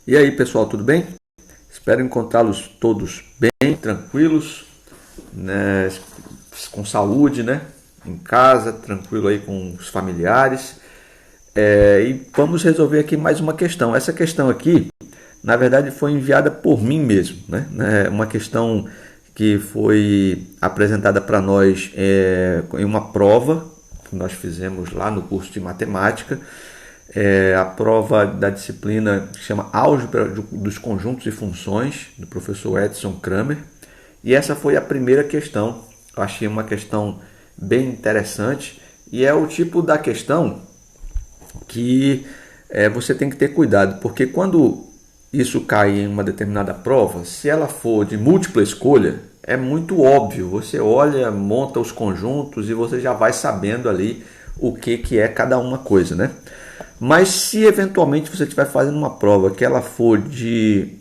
E aí, pessoal, tudo bem? Espero encontrá-los todos bem, tranquilos, né? Com saúde, né? Em casa, tranquilo aí com os familiares. E vamos resolver aqui mais uma questão. Essa questão aqui, na verdade, foi enviada por mim mesmo, né? É uma questão que foi apresentada para nós em uma prova que nós fizemos lá no curso de matemática. A prova da disciplina que chama Álgebra dos Conjuntos e Funções, do professor Edson Kramer. E essa foi a primeira questão. Eu achei uma questão bem interessante e é o tipo da questão que você tem que ter cuidado, porque quando isso cai em uma determinada prova, se ela for de múltipla escolha, é muito óbvio. Você olha, monta os conjuntos e você já vai sabendo ali o que é cada uma coisa, né? Mas se eventualmente você estiver fazendo uma prova que ela for de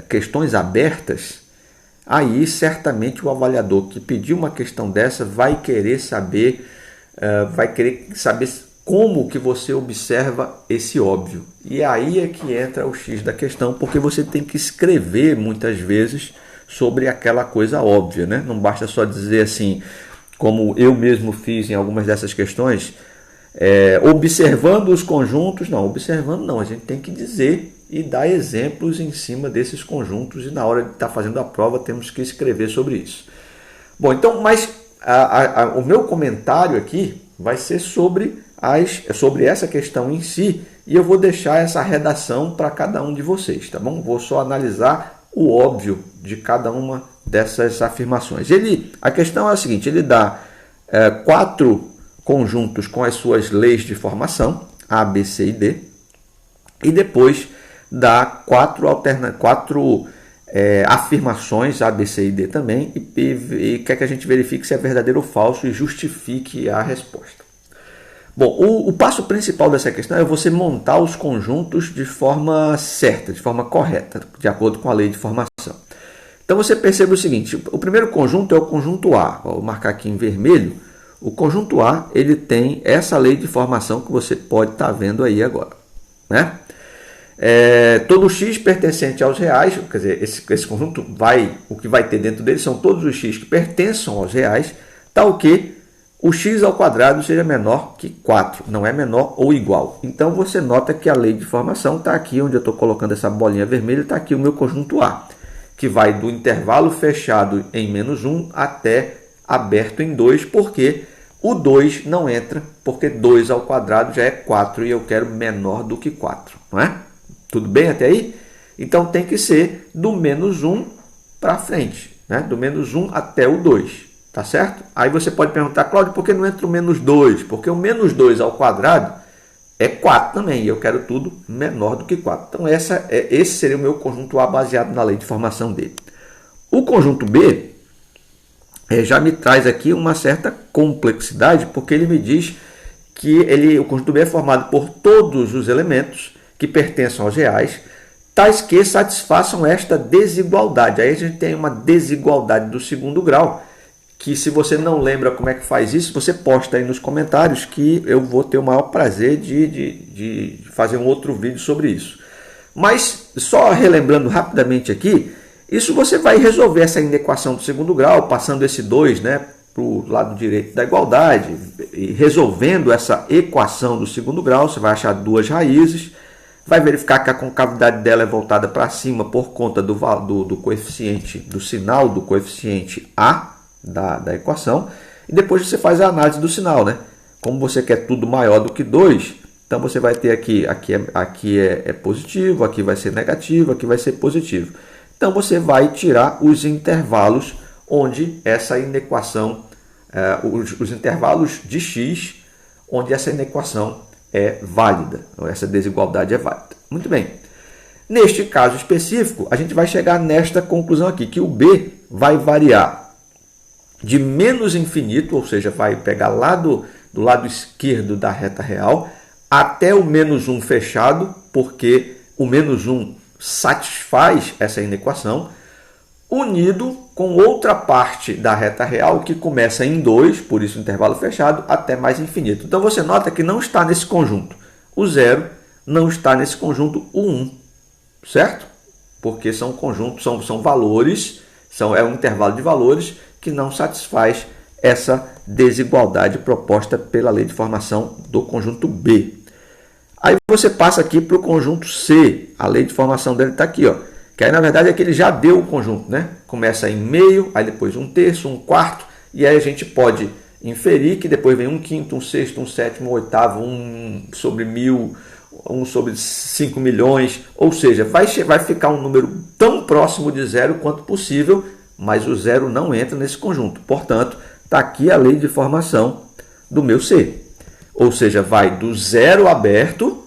questões abertas, aí certamente o avaliador que pediu uma questão dessa vai querer saber como que você observa esse óbvio. E aí é que entra o X da questão, porque você tem que escrever muitas vezes sobre aquela coisa óbvia, né? Não basta só dizer assim, como eu mesmo fiz em algumas dessas questões, observando os conjuntos. Não, observando não, a gente tem que dizer e dar exemplos em cima desses conjuntos, e na hora de estar fazendo a prova temos que escrever sobre isso. Bom, então, mas o meu comentário aqui vai ser sobre essa questão em si, e eu vou deixar essa redação para cada um de vocês, tá bom? Vou só analisar o óbvio de cada uma dessas afirmações. A questão é a seguinte: ele dá 4 conjuntos com as suas leis de formação, A, B, C e D, e depois dá 4 afirmações, A, B, C e D também, e quer que a gente verifique se é verdadeiro ou falso e justifique a resposta. Bom, o passo principal dessa questão é você montar os conjuntos de forma certa, de forma correta, de acordo com a lei de formação. Então você percebe o seguinte: o primeiro conjunto é o conjunto A. Vou marcar aqui em vermelho. O conjunto A, ele tem essa lei de formação que você pode estar vendo aí agora, né? Todo x pertencente aos reais, quer dizer, esse conjunto o que vai ter dentro dele são todos os x que pertençam aos reais, tal que o x ao quadrado seja menor que 4, não é menor ou igual. Então você nota que a lei de formação está aqui, onde eu estou colocando essa bolinha vermelha, está aqui o meu conjunto A, que vai do intervalo fechado em -1 até aberto em 2, porque o 2 não entra, porque 2 ao quadrado já é 4 e eu quero menor do que 4, não é? Tudo bem até aí? Então tem que ser do -1 para frente, né? Do -1 até o 2, tá certo? Aí você pode perguntar: Cláudio, por que não entra o -2? Porque o -2 ao quadrado é 4 também, e eu quero tudo menor do que 4. Então esse seria o meu conjunto A baseado na lei de formação dele. O conjunto B já me traz aqui uma certa complexidade, porque ele me diz que o conjunto B é formado por todos os elementos que pertençam aos reais, tais que satisfaçam esta desigualdade. Aí a gente tem uma desigualdade do segundo grau, que se você não lembra como é que faz isso, você posta aí nos comentários que eu vou ter o maior prazer de fazer um outro vídeo sobre isso. Mas só relembrando rapidamente aqui, isso você vai resolver essa inequação do segundo grau, passando esse 2, né, para o lado direito da igualdade, e resolvendo essa equação do segundo grau, você vai achar 2 raízes, vai verificar que a concavidade dela é voltada para cima por conta do coeficiente, do sinal do coeficiente A da equação, e depois você faz a análise do sinal, né? Como você quer tudo maior do que 2, então você vai ter aqui é positivo, aqui vai ser negativo, aqui vai ser positivo. Então você vai tirar os intervalos onde essa inequação, os intervalos de x, onde essa inequação é válida, ou essa desigualdade é válida. Muito bem. Neste caso específico, a gente vai chegar nesta conclusão aqui, que o B vai variar de menos infinito, ou seja, vai pegar lá do lado esquerdo da reta real, até o -1 fechado, porque o -1 satisfaz essa inequação, unido com outra parte da reta real que começa em 2, por isso intervalo fechado, até mais infinito. Então você nota que não está nesse conjunto o 0, não está nesse conjunto o 1. certo? Porque são conjuntos, são valores, é um intervalo de valores que não satisfaz essa desigualdade proposta pela lei de formação do conjunto B. Aí você passa aqui para o conjunto C, a lei de formação dele está aqui, ó. Que aí na verdade é que ele já deu o conjunto, né? Começa em meio, aí depois um terço, um quarto, e aí a gente pode inferir que depois vem um quinto, um sexto, um sétimo, um oitavo, um sobre 1000, um sobre 5 milhões, ou seja, vai ficar um número tão próximo de zero quanto possível, mas o zero não entra nesse conjunto. Portanto, está aqui a lei de formação do meu C. Ou seja, vai do zero aberto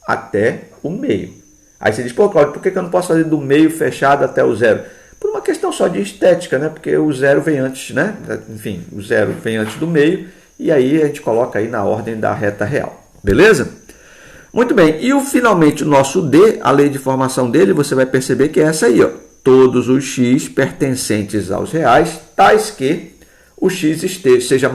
até o meio. Aí você diz, pô, Cláudio, por que eu não posso fazer do meio fechado até o zero? Por uma questão só de estética, né? Porque o zero vem antes, né? Enfim, o zero vem antes do meio e aí a gente coloca aí na ordem da reta real. Beleza? Muito bem. E finalmente o nosso D, a lei de formação dele, você vai perceber que é essa aí, ó. Todos os x pertencentes aos reais, tais que o x seja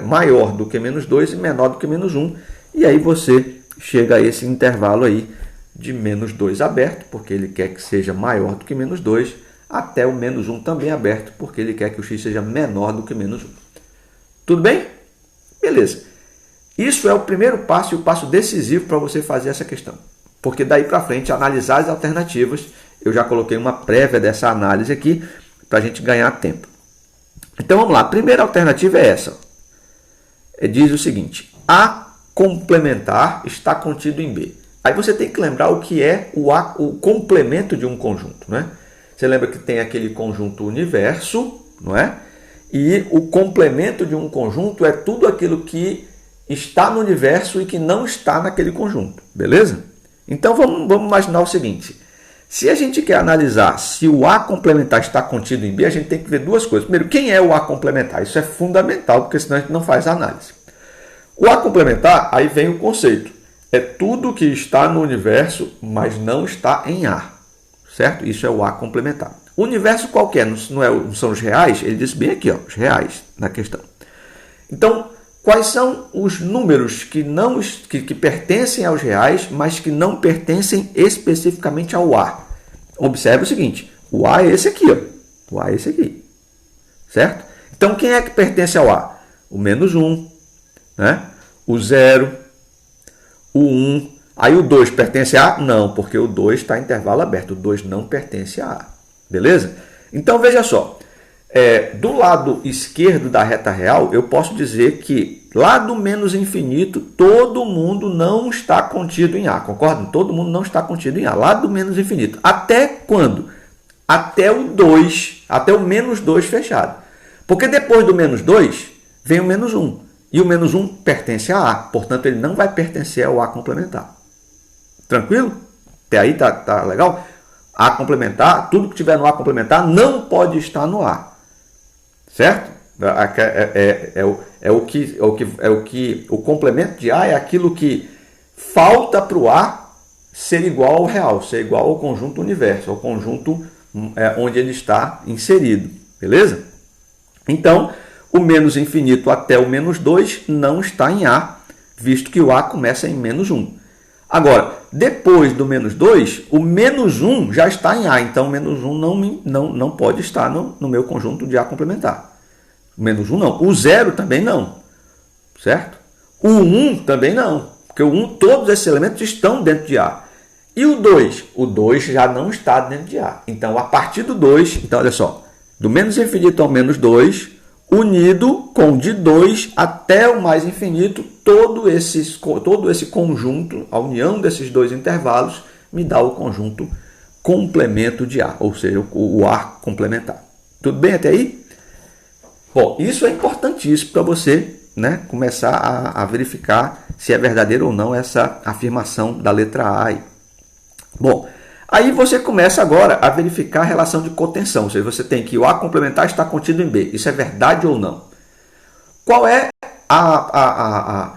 maior do que menos 2 e menor do que menos 1. E aí você chega a esse intervalo aí de menos 2 aberto, porque ele quer que seja maior do que menos 2, até o menos 1 também aberto, porque ele quer que o x seja menor do que menos 1. Tudo bem? Beleza. Isso é o primeiro passo e o passo decisivo para você fazer essa questão. Porque daí para frente, analisar as alternativas, eu já coloquei uma prévia dessa análise aqui, para a gente ganhar tempo. Então vamos lá, a primeira alternativa é essa. Diz o seguinte, A complementar está contido em B. Aí você tem que lembrar o que é o complemento de um conjunto, né? Você lembra que tem aquele conjunto universo, não é? E o complemento de um conjunto é tudo aquilo que está no universo e que não está naquele conjunto, beleza? Então vamos imaginar o seguinte, se a gente quer analisar se o A complementar está contido em B, a gente tem que ver duas coisas. Primeiro, quem é o A complementar? Isso é fundamental, porque senão a gente não faz a análise. O A complementar, aí vem o conceito. É tudo que está no universo, mas não está em A. Certo? Isso é o A complementar. O universo qualquer, não são os reais? Ele diz bem aqui, ó, os reais na questão. Então, quais são os números que pertencem aos reais, mas que não pertencem especificamente ao A? Observe o seguinte, o A é esse aqui, ó. O A é esse aqui. Certo? Então, quem é que pertence ao A? O menos 1, né? O 0, o 1. Aí o 2 pertence a A? Não, porque o 2 está em intervalo aberto. O 2 não pertence a A. Beleza? Então, veja só. Do lado esquerdo da reta real, eu posso dizer que lá do menos infinito, todo mundo não está contido em A. Concordam? Todo mundo não está contido em A. Lá do menos infinito. Até quando? Até o 2, até o menos 2 fechado. Porque depois do menos 2, vem o menos 1. E o menos 1 pertence a A. Portanto, ele não vai pertencer ao A complementar. Tranquilo? Até aí tá legal? A complementar, tudo que tiver no A complementar não pode estar no A. Certo? O complemento de A é aquilo que falta para o A ser igual ao real, ser igual ao conjunto universo, ao conjunto onde ele está inserido. Beleza? Então, o menos infinito até o menos 2 não está em A, visto que o A começa em menos 1. Agora, depois do menos 2, o menos 1 já está em A, então o menos 1 não pode estar no meu conjunto de A complementar. O menos 1 não. O 0 também não. Certo? O 1 também não. Porque o 1, todos esses elementos estão dentro de A. E o 2? O 2 já não está dentro de A. Então, a partir do 2, então olha só, do menos infinito ao menos 2, unido com de 2 até o mais infinito, todo esse conjunto, a união desses dois intervalos, me dá o conjunto complemento de A, ou seja, o A complementar. Tudo bem até aí? Bom, isso é importantíssimo para você, né, começar a verificar se é verdadeira ou não essa afirmação da letra A aí. Bom, aí você começa agora a verificar a relação de cotensão, ou seja, você tem que o A complementar está contido em B. Isso é verdade ou não? Qual é a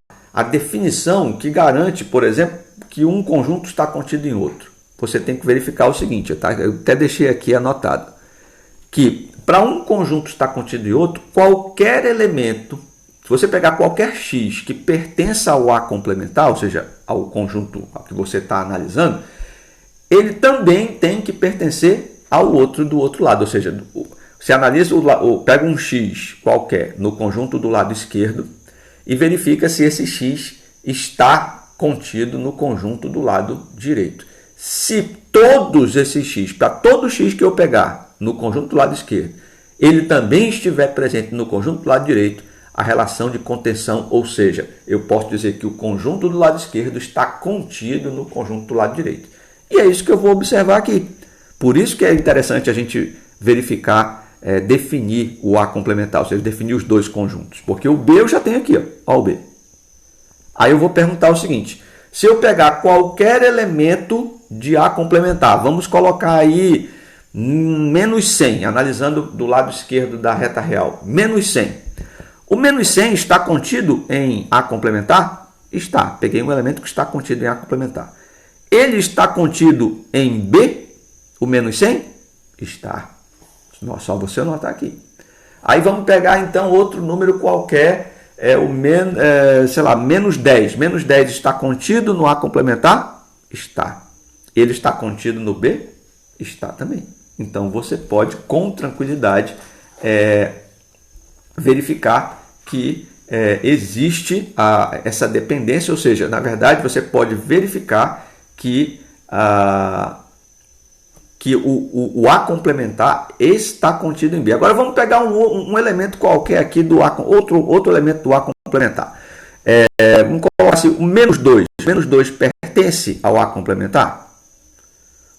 definição que garante, por exemplo, que um conjunto está contido em outro? Você tem que verificar o seguinte, tá? Eu até deixei aqui anotado, que para um conjunto estar contido em outro, qualquer elemento, se você pegar qualquer x que pertença ao A complementar, ou seja, ao conjunto que você está analisando, ele também tem que pertencer ao outro do outro lado. Ou seja, você analisa, pega um x qualquer no conjunto do lado esquerdo e verifica se esse x está contido no conjunto do lado direito. Se todos esses x, para todo x que eu pegar no conjunto do lado esquerdo, ele também estiver presente no conjunto do lado direito, a relação de contenção, ou seja, eu posso dizer que o conjunto do lado esquerdo está contido no conjunto do lado direito. E é isso que eu vou observar aqui. Por isso que é interessante a gente verificar, definir o A complementar, ou seja, definir os dois conjuntos. Porque o B eu já tenho aqui, ó o B. Aí eu vou perguntar o seguinte, se eu pegar qualquer elemento de A complementar, vamos colocar aí menos 100, analisando do lado esquerdo da reta real, menos 100. O menos 100 está contido em A complementar? Está. Peguei um elemento que está contido em A complementar. Ele está contido em B, o menos 100? Está. Só você anotar aqui. Aí vamos pegar então outro número qualquer, menos 10. Menos 10 está contido no A complementar? Está. Ele está contido no B? Está também. Então você pode com tranquilidade verificar que existe essa dependência, ou seja, na verdade você pode verificar que o A complementar está contido em B. Agora vamos pegar um elemento qualquer aqui do A, outro elemento do A complementar. Vamos colocar assim, o menos 2. O menos 2 pertence ao A complementar?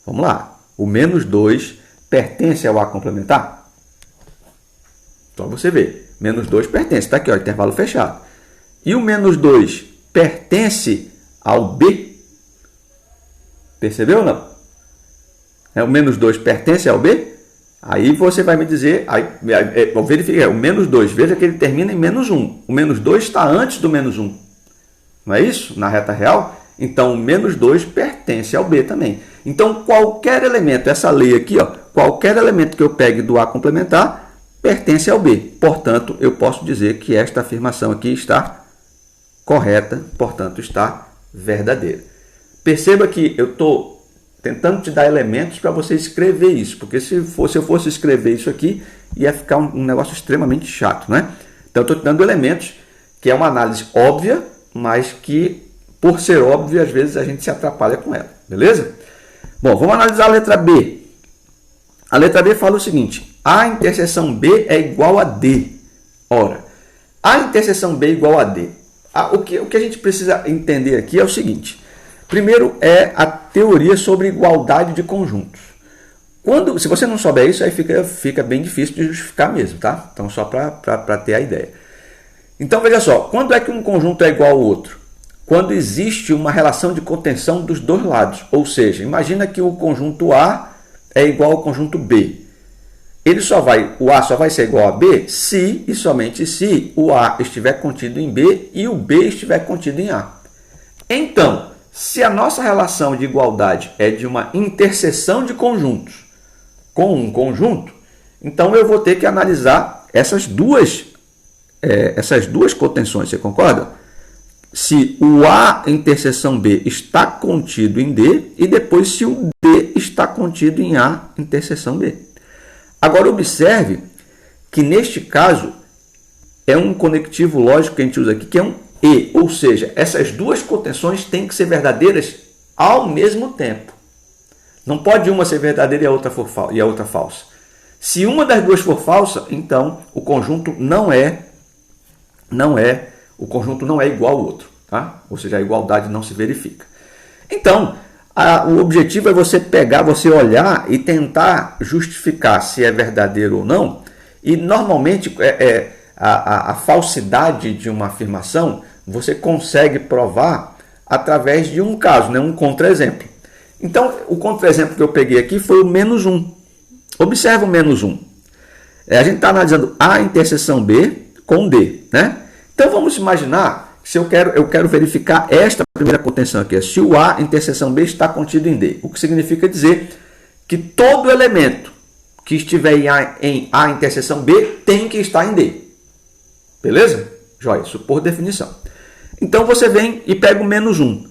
Vamos lá. O menos 2 pertence ao A complementar? Só você ver. Menos 2 pertence. Está aqui, ó, intervalo fechado. E o menos 2 pertence ao B? Percebeu ou não? O menos 2 pertence ao B? Aí você vai me dizer, vou verificar, o menos 2, veja que ele termina em menos 1. O menos 2 está antes do menos 1. Não é isso? Na reta real? Então, o menos 2 pertence ao B também. Então, qualquer elemento, essa lei aqui, ó, qualquer elemento que eu pegue do A complementar, pertence ao B. Portanto, eu posso dizer que esta afirmação aqui está correta, portanto, está verdadeira. Perceba que eu estou tentando te dar elementos para você escrever isso, porque se eu fosse escrever isso aqui, ia ficar um negócio extremamente chato, né? Então, eu estou te dando elementos, que é uma análise óbvia, mas que, por ser óbvia, às vezes a gente se atrapalha com ela, beleza? Bom, vamos analisar a letra B. A letra B fala o seguinte, A interseção B é igual a D. Ora, A interseção B é igual a D. O que a gente precisa entender aqui é o seguinte. Primeiro é a teoria sobre igualdade de conjuntos. Se você não souber isso, aí fica bem difícil de justificar mesmo, tá? Então, só para ter a ideia. Então, veja só, quando é que um conjunto é igual ao outro? Quando existe uma relação de contenção dos dois lados. Ou seja, imagina que o conjunto A é igual ao conjunto B. O A só vai ser igual a B se e somente se o A estiver contido em B e o B estiver contido em A. Então, se a nossa relação de igualdade é de uma interseção de conjuntos com um conjunto, então eu vou ter que analisar essas duas contenções, você concorda? Se o A interseção B está contido em D e depois se o D está contido em A interseção B. Agora, observe que, neste caso, é um conectivo lógico que a gente usa aqui, que é um E. Ou seja, essas duas contenções têm que ser verdadeiras ao mesmo tempo. Não pode uma ser verdadeira e a outra falsa. Se uma das duas for falsa, então o conjunto não é igual ao outro. Tá? Ou seja, a igualdade não se verifica. Então, o objetivo é você olhar e tentar justificar se é verdadeiro ou não. E normalmente a falsidade de uma afirmação você consegue provar através de um caso, né? Um contra-exemplo. Então, o contra-exemplo que eu peguei aqui foi o menos 1. Observa o menos 1. A gente está analisando A interseção B com D. Né? Então, vamos imaginar se eu quero verificar esta primeira contenção aqui, se o A interseção B está contido em D. O que significa dizer que todo elemento que estiver em A interseção B tem que estar em D. Beleza? Joia, isso por definição. Então você vem e pega o menos 1.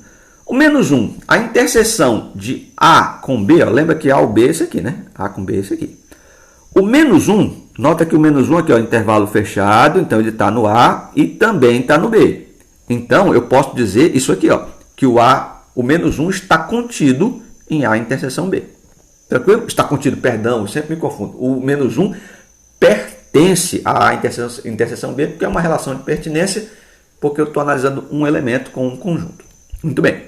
O menos 1, a interseção de A com B, ó, lembra que A ou B é esse aqui, né? A com B é esse aqui. O menos 1, nota que o menos 1 aqui é o intervalo fechado, então ele está no A e também está no B. Então, eu posso dizer isso aqui, ó, que o menos 1 está contido em A interseção B. Tranquilo? Está contido, perdão, eu sempre me confundo. O menos 1 pertence à interseção B, porque é uma relação de pertinência, porque eu estou analisando um elemento com um conjunto. Muito bem.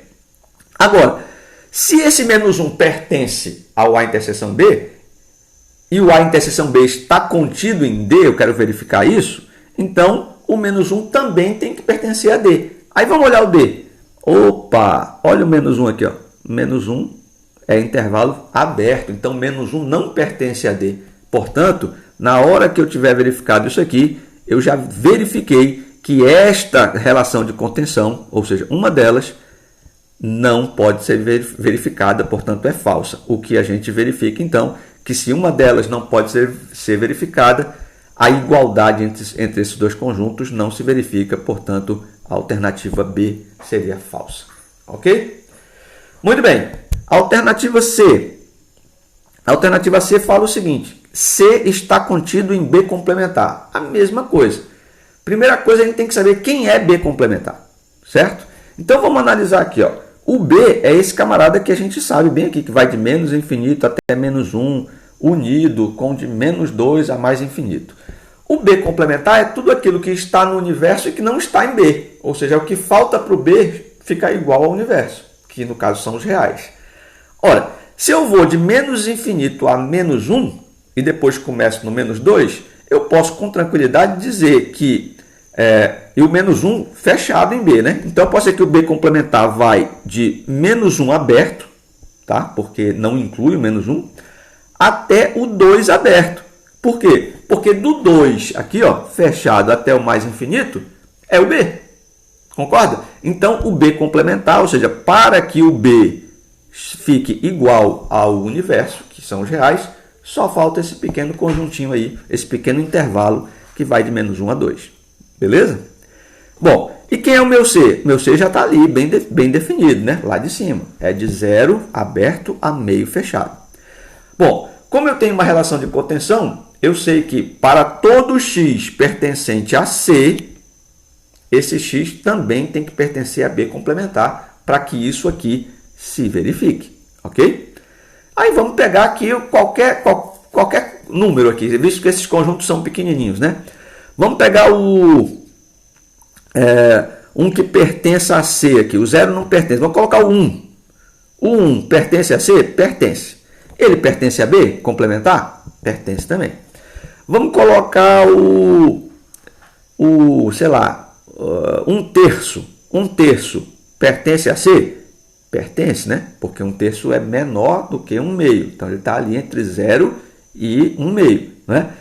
Agora, se esse menos 1 pertence ao A interseção B, e o A interseção B está contido em D, eu quero verificar isso, então o menos 1 também tem que pertencer a D. Aí vamos olhar o D. Opa, olha o menos 1 aqui, ó. Menos 1 é intervalo aberto, então menos 1 não pertence a D. Portanto, na hora que eu tiver verificado isso aqui, eu já verifiquei que esta relação de contenção, ou seja, uma delas, não pode ser verificada, portanto é falsa. O que a gente verifica, então, que se uma delas não pode ser verificada, a igualdade entre esses dois conjuntos não se verifica, portanto, a alternativa B seria falsa. Ok? Muito bem. Alternativa C. A alternativa C fala o seguinte: C está contido em B complementar. A mesma coisa. Primeira coisa, a gente tem que saber quem é B complementar, certo? Então, vamos analisar aqui, ó. O B é esse camarada que a gente sabe bem aqui, que vai de menos infinito até menos 1, unido com de menos 2 a mais infinito. O B complementar é tudo aquilo que está no universo e que não está em B. Ou seja, é o que falta para o B ficar igual ao universo, que no caso são os reais. Ora, se eu vou de menos infinito a menos 1 e depois começo no menos 2, eu posso com tranquilidade dizer que e o menos 1 fechado em B, né? Então, eu posso dizer que o B complementar vai de menos 1 aberto, tá? Porque não inclui o menos 1, até o 2 aberto. Por quê? Porque do 2 aqui, ó, fechado até o mais infinito, é o B. Concorda? Então, o B complementar, ou seja, para que o B fique igual ao universo, que são os reais, só falta esse pequeno conjuntinho aí, esse pequeno intervalo que vai de menos 1 a 2. Beleza? Bom, e quem é o meu C? Meu C já está ali, bem definido, né? Lá de cima. É de 0 aberto a meio fechado. Bom, como eu tenho uma relação de contenção, eu sei que para todo x pertencente a C, esse x também tem que pertencer a B complementar para que isso aqui se verifique. Ok? Aí vamos pegar aqui qualquer número aqui, visto que esses conjuntos são pequenininhos, né? Vamos pegar um que pertence a C aqui. O 0 não pertence. Vamos colocar o 1. O 1 pertence a C? Pertence. Ele pertence a B? Complementar? Pertence também. Vamos colocar sei lá, 1/3. 1/3 pertence a C? Pertence, né? Porque 1/3 é menor do que 1/2. Então, ele está ali entre 0 e 1/2, né?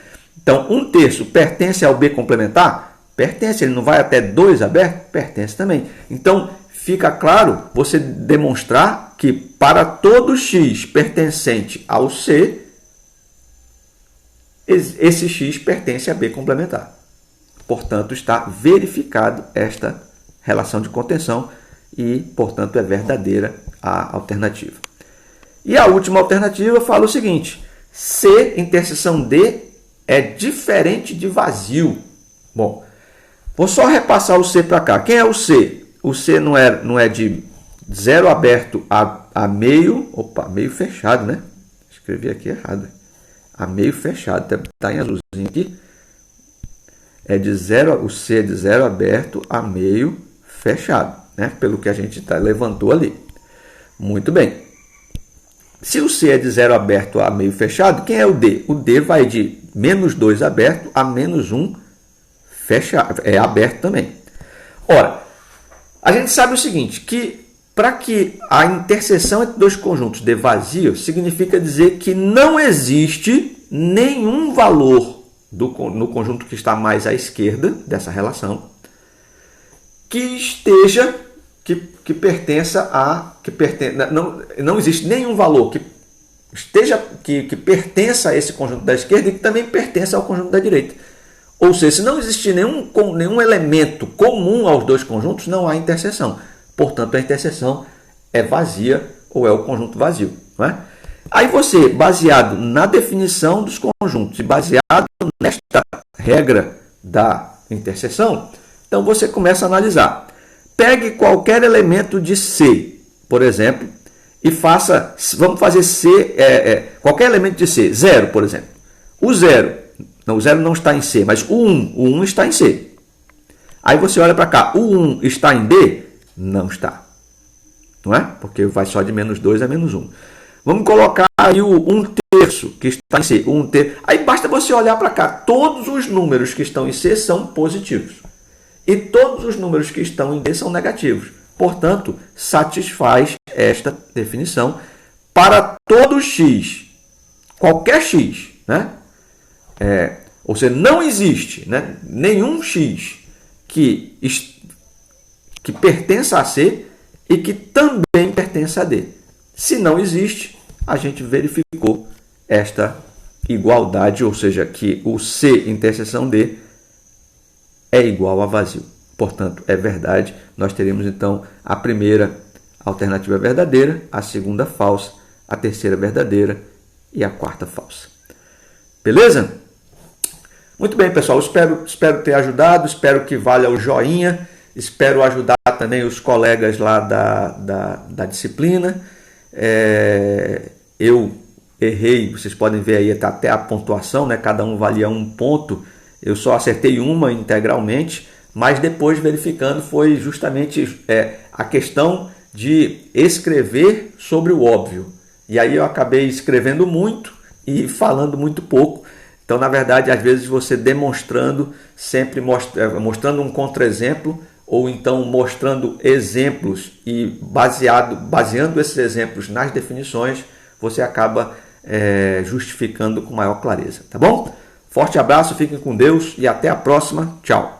Então, 1/3 pertence ao B complementar? Pertence. Ele não vai até 2 aberto? Pertence também. Então, fica claro você demonstrar que para todo x pertencente ao C, esse x pertence a B complementar. Portanto, está verificado esta relação de contenção e, portanto, é verdadeira a alternativa. E a última alternativa fala o seguinte: C interseção D é diferente de vazio. Bom, vou só repassar o C para cá. Quem é o C? O C não é de 0 aberto a meio. Opa, meio fechado, né? Escrevi aqui errado. A meio fechado. Está em azulzinho aqui. O C é de 0 aberto a meio fechado, né? Pelo que a gente levantou ali. Muito bem. Se o C é de 0 aberto a meio fechado, quem é o D? O D vai de menos 2 aberto a menos 1 fechado, é aberto também. Ora, a gente sabe o seguinte, que para que a interseção entre dois conjuntos dê vazio, significa dizer que não existe nenhum valor no conjunto que está mais à esquerda dessa relação que pertença a... não existe nenhum valor que pertença a esse conjunto da esquerda e que também pertença ao conjunto da direita. Ou seja, se não existir nenhum elemento comum aos dois conjuntos, não há interseção. Portanto, a interseção é vazia ou é o conjunto vazio. Não é? Aí você, baseado na definição dos conjuntos e baseado nesta regra da interseção, então você começa a analisar. Pegue qualquer elemento de C, por exemplo, e faça, vamos fazer C, qualquer elemento de C, 0, por exemplo. O 0 não está em C, mas o 1 está em C. Aí você olha para cá, o 1 está em D? Não está. Não é? Porque vai só de menos 2 a menos 1. Vamos colocar aí o 1/3, que está em C. Aí basta você olhar para cá. Todos os números que estão em C são positivos. E todos os números que estão em D são negativos. Portanto, satisfaz esta definição para todo x. Qualquer x. Né? Ou seja, não existe, né, nenhum x que pertença a C e que também pertença a D. Se não existe, a gente verificou esta igualdade, ou seja, que o C interseção D é igual a vazio. Portanto, é verdade. Nós teremos, então, a primeira alternativa verdadeira, a segunda falsa, a terceira verdadeira e a quarta falsa. Beleza? Muito bem, pessoal. Espero ter ajudado, espero que valha o joinha, espero ajudar também os colegas lá da disciplina. Eu errei, vocês podem ver aí até a pontuação, né? Cada um valia 1 ponto. Eu só acertei uma integralmente, mas depois verificando foi justamente a questão de escrever sobre o óbvio. E aí eu acabei escrevendo muito e falando muito pouco. Então, na verdade, às vezes você demonstrando, sempre mostrando um contra-exemplo, ou então mostrando exemplos e baseando esses exemplos nas definições, você acaba justificando com maior clareza. Tá bom? Forte abraço, fiquem com Deus e até a próxima. Tchau!